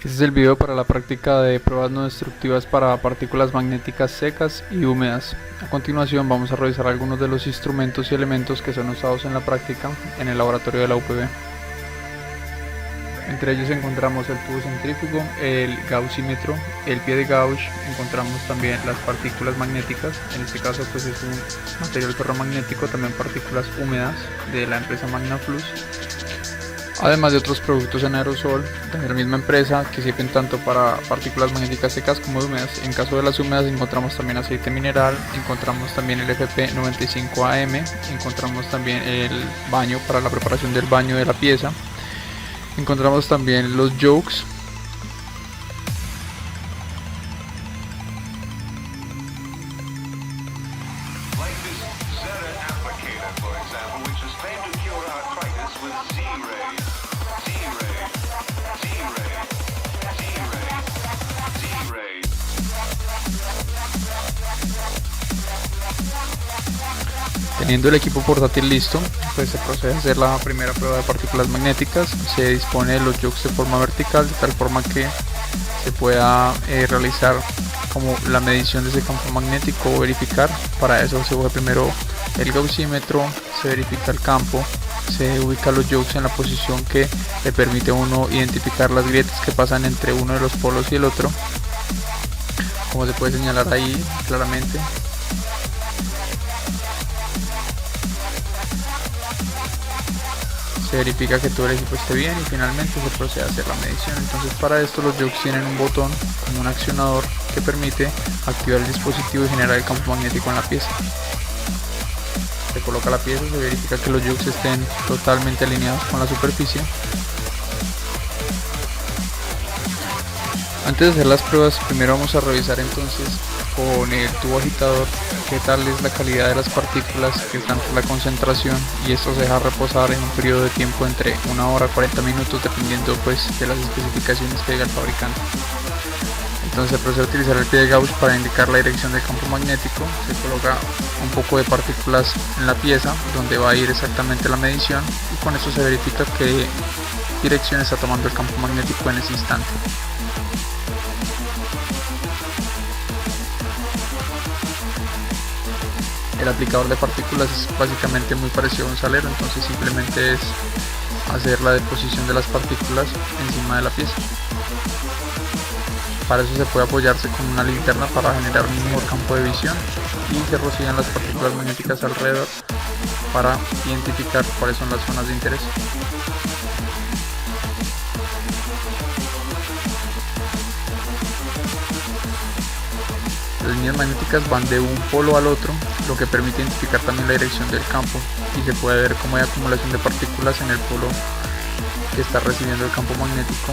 Este es el video para la práctica de pruebas no destructivas para partículas magnéticas secas y húmedas. A continuación vamos a revisar algunos de los instrumentos y elementos que son usados en la práctica en el laboratorio de la UPB. Entre ellos encontramos el tubo centrífugo, el gaussímetro, el pie de Gauss, encontramos también las partículas magnéticas, en este caso pues es un material ferromagnético, también partículas húmedas de la empresa Magnaflux, además de otros productos en aerosol de la misma empresa que sirven tanto para partículas magnéticas secas como húmedas. En caso de las húmedas encontramos también aceite mineral, encontramos también el FP95AM, encontramos también el baño para la preparación del baño de la pieza, encontramos también los yokes, Teniendo el equipo portátil listo, pues se procede a hacer la primera prueba de partículas magnéticas. Se dispone de los yokes de forma vertical, de tal forma que se pueda realizar como la medición de ese campo magnético o verificar. Para eso se usa primero el gaussímetro, se verifica el campo, se ubican los yokes en la posición que le permite a uno identificar las grietas que pasan entre uno de los polos y el otro, como se puede señalar ahí claramente. Se verifica que todo el equipo esté bien y finalmente se procede a hacer la medición. Entonces para esto los yokes tienen un botón como un accionador que permite activar el dispositivo y generar el campo magnético en la pieza. Se coloca la pieza, se verifica que los yokes estén totalmente alineados con la superficie. Antes de hacer las pruebas, primero vamos a revisar entonces con el tubo agitador qué tal es la calidad de las partículas, qué tanta es la concentración, y esto se deja reposar en un periodo de tiempo entre 1 hora a 40 minutos dependiendo pues de las especificaciones que diga el fabricante. Entonces se procede a utilizar el pie de Gauss para indicar la dirección del campo magnético. Se coloca un poco de partículas en la pieza donde va a ir exactamente la medición y con esto se verifica qué dirección está tomando el campo magnético en ese instante. El aplicador de partículas es básicamente muy parecido a un salero, entonces simplemente es hacer la deposición de las partículas encima de la pieza. Para eso se puede apoyarse con una linterna para generar un mejor campo de visión y se rocían las partículas magnéticas alrededor para identificar cuáles son las zonas de interés. Las líneas magnéticas van de un polo al otro, lo que permite identificar también la dirección del campo, y se puede ver cómo hay acumulación de partículas en el polo que está recibiendo el campo magnético.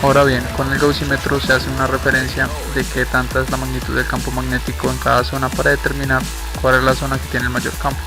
Ahora bien, con el gaussímetro se hace una referencia de qué tanta es la magnitud del campo magnético en cada zona para determinar cuál es la zona que tiene el mayor campo.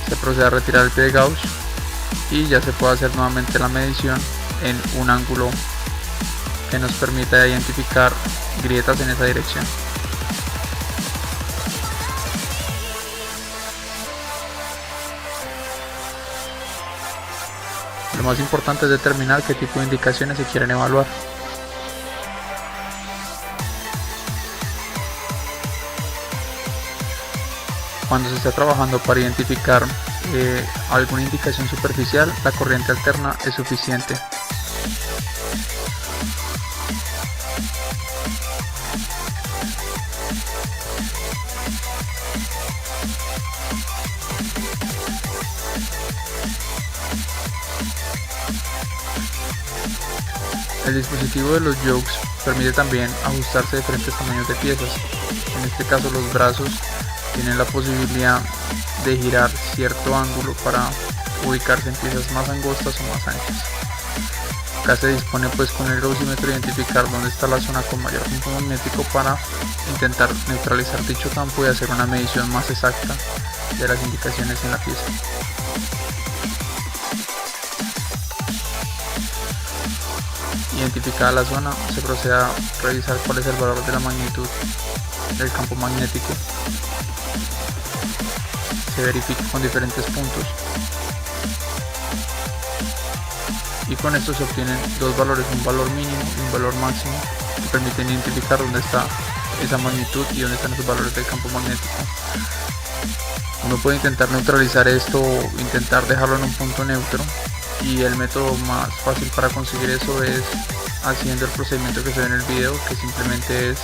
Se procede a retirar el pie de Gauss y ya se puede hacer nuevamente la medición en un ángulo que nos permita identificar grietas en esa dirección. Lo más importante es determinar qué tipo de indicaciones se quieren evaluar. Cuando se está trabajando para identificar alguna indicación superficial, la corriente alterna es suficiente. El dispositivo de los yokes permite también ajustarse a diferentes tamaños de piezas. En este caso los brazos tienen la posibilidad de girar cierto ángulo para ubicarse en piezas más angostas o más anchas. Acá se dispone pues con el gaussímetro identificar dónde está la zona con mayor campo magnético para intentar neutralizar dicho campo y hacer una medición más exacta de las indicaciones en la pieza. Identificada la zona, se procede a revisar cuál es el valor de la magnitud del campo magnético. Se verifica con diferentes puntos y con esto se obtienen dos valores, un valor mínimo y un valor máximo, que permiten identificar dónde está esa magnitud y dónde están esos valores del campo magnético. Uno puede intentar neutralizar esto o intentar dejarlo en un punto neutro, y el método más fácil para conseguir eso es haciendo el procedimiento que se ve en el video, que simplemente es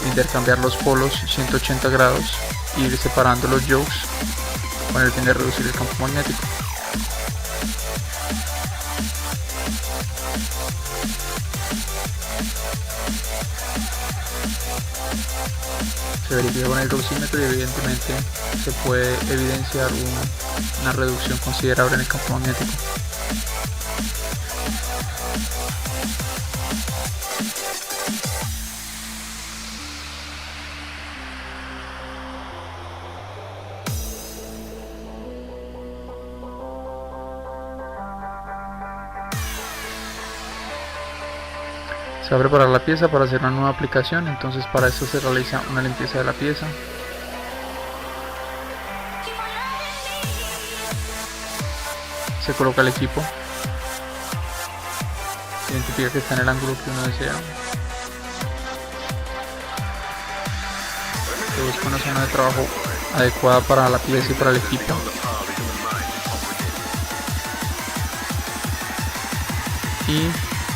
intercambiar los polos 180 grados e ir separando los yokes con el fin de reducir el campo magnético. Se verifica con el gaussímetro y evidentemente se puede evidenciar una reducción considerable en el campo magnético. Se va a preparar la pieza para hacer una nueva aplicación, entonces para esto se realiza una limpieza de la pieza. Se coloca el equipo, se identifica que está en el ángulo que uno desea. Se busca una zona de trabajo adecuada para la pieza y para el equipo. Y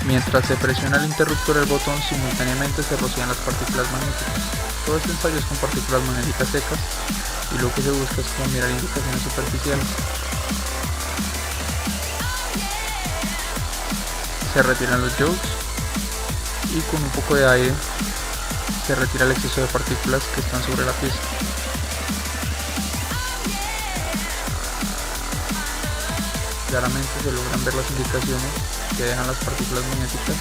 mientras se presiona el interruptor del botón, simultáneamente se rocian las partículas magnéticas. Todo este ensayo es con partículas magnéticas secas y lo que se busca es como mirar indicaciones superficiales. Se retiran los yokes y con un poco de aire se retira el exceso de partículas que están sobre la pieza. Claramente se logran ver las indicaciones que dejan las partículas magnéticas,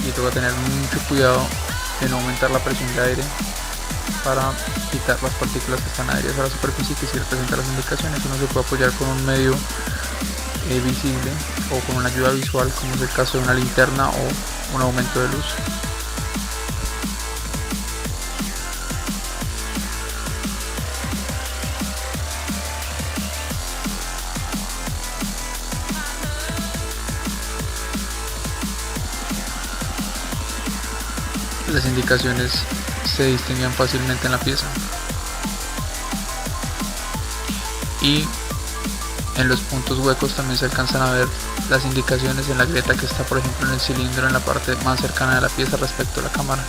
y toca tener mucho cuidado de no aumentar la presión de aire para quitar las partículas que están adheridas a la superficie que sí representan las indicaciones. Uno se puede apoyar con un medio visible o con una ayuda visual, como es el caso de una linterna o un aumento de luz. Las indicaciones se distinguen fácilmente en la pieza, y en los puntos huecos también se alcanzan a ver las indicaciones en la grieta que está, por ejemplo, en el cilindro, en la parte más cercana de la pieza respecto a la cámara.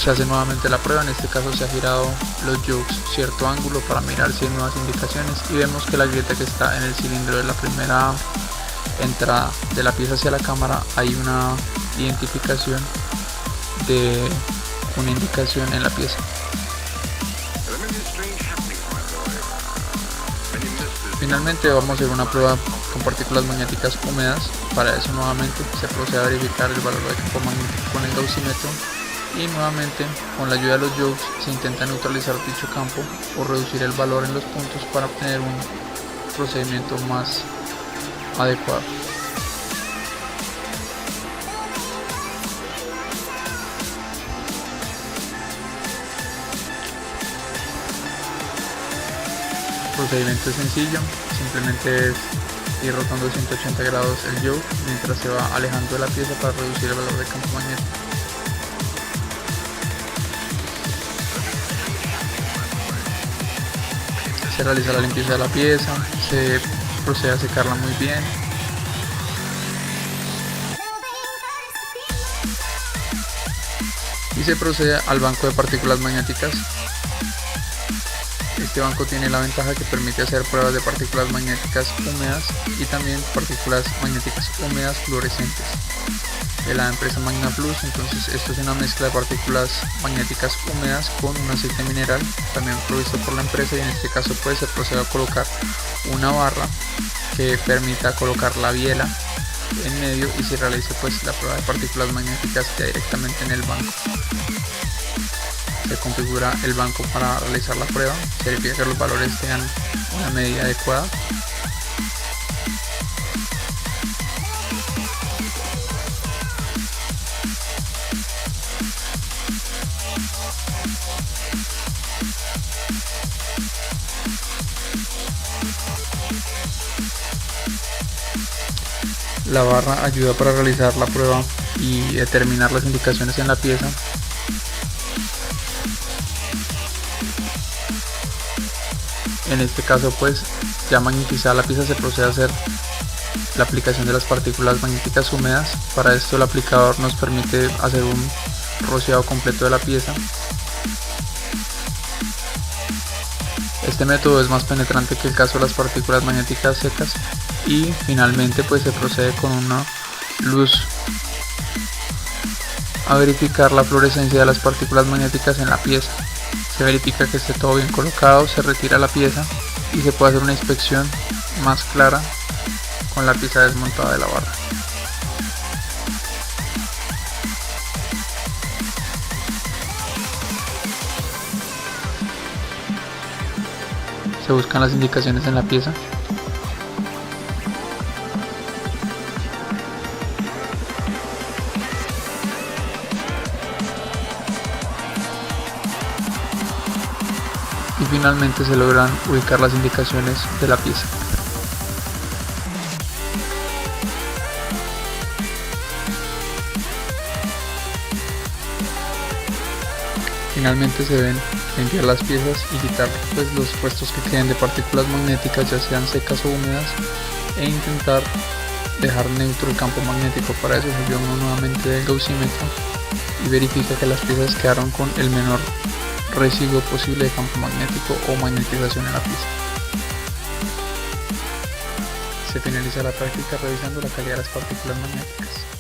Se hace nuevamente la prueba, en este caso se ha girado los yokes cierto ángulo para mirar si hay nuevas indicaciones, y vemos que la grieta que está en el cilindro de la primera entrada de la pieza hacia la cámara hay una identificación de una indicación en la pieza. Finalmente vamos a hacer una prueba con partículas magnéticas húmedas. Para eso nuevamente se procede a verificar el valor del campo magnético con el gaussímetro, y nuevamente con la ayuda de los yokes se intenta neutralizar dicho campo o reducir el valor en los puntos para obtener un procedimiento más adecuado. El procedimiento es sencillo, simplemente es ir rotando 180 grados el yoke mientras se va alejando de la pieza para reducir el valor del campo magnético. Se realiza la limpieza de la pieza, se procede a secarla muy bien. Y se procede al banco de partículas magnéticas. Este banco tiene la ventaja que permite hacer pruebas de partículas magnéticas húmedas y también partículas magnéticas húmedas fluorescentes de la empresa Magna Plus. Entonces esto es una mezcla de partículas magnéticas húmedas con un aceite mineral también provisto por la empresa, y en este caso pues se procede a colocar una barra que permita colocar la biela en medio y se realice pues la prueba de partículas magnéticas ya directamente en el banco. Se configura el banco para realizar la prueba, se verifica que los valores tengan una medida adecuada La barra ayuda para realizar la prueba y determinar las indicaciones en la pieza. En este caso, pues ya magnetizada la pieza, se procede a hacer la aplicación de las partículas magnéticas húmedas. Para esto el aplicador nos permite hacer un rociado completo de la pieza. Este método es más penetrante que el caso de las partículas magnéticas secas, y finalmente pues se procede con una luz a verificar la fluorescencia de las partículas magnéticas en la pieza. Se verifica que esté todo bien colocado, se retira la pieza y se puede hacer una inspección más clara con la pieza desmontada de la barra. Se buscan las indicaciones en la pieza. Y finalmente se logran ubicar las indicaciones de la pieza. Finalmente se deben limpiar las piezas y quitar pues los restos que queden de partículas magnéticas, ya sean secas o húmedas, e intentar dejar neutro el campo magnético. Para eso se lleva uno nuevamente del gaussímetro y verifica que las piezas quedaron con el menor residuo posible de campo magnético o magnetización en la pieza. Se finaliza la práctica revisando la calidad de las partículas magnéticas.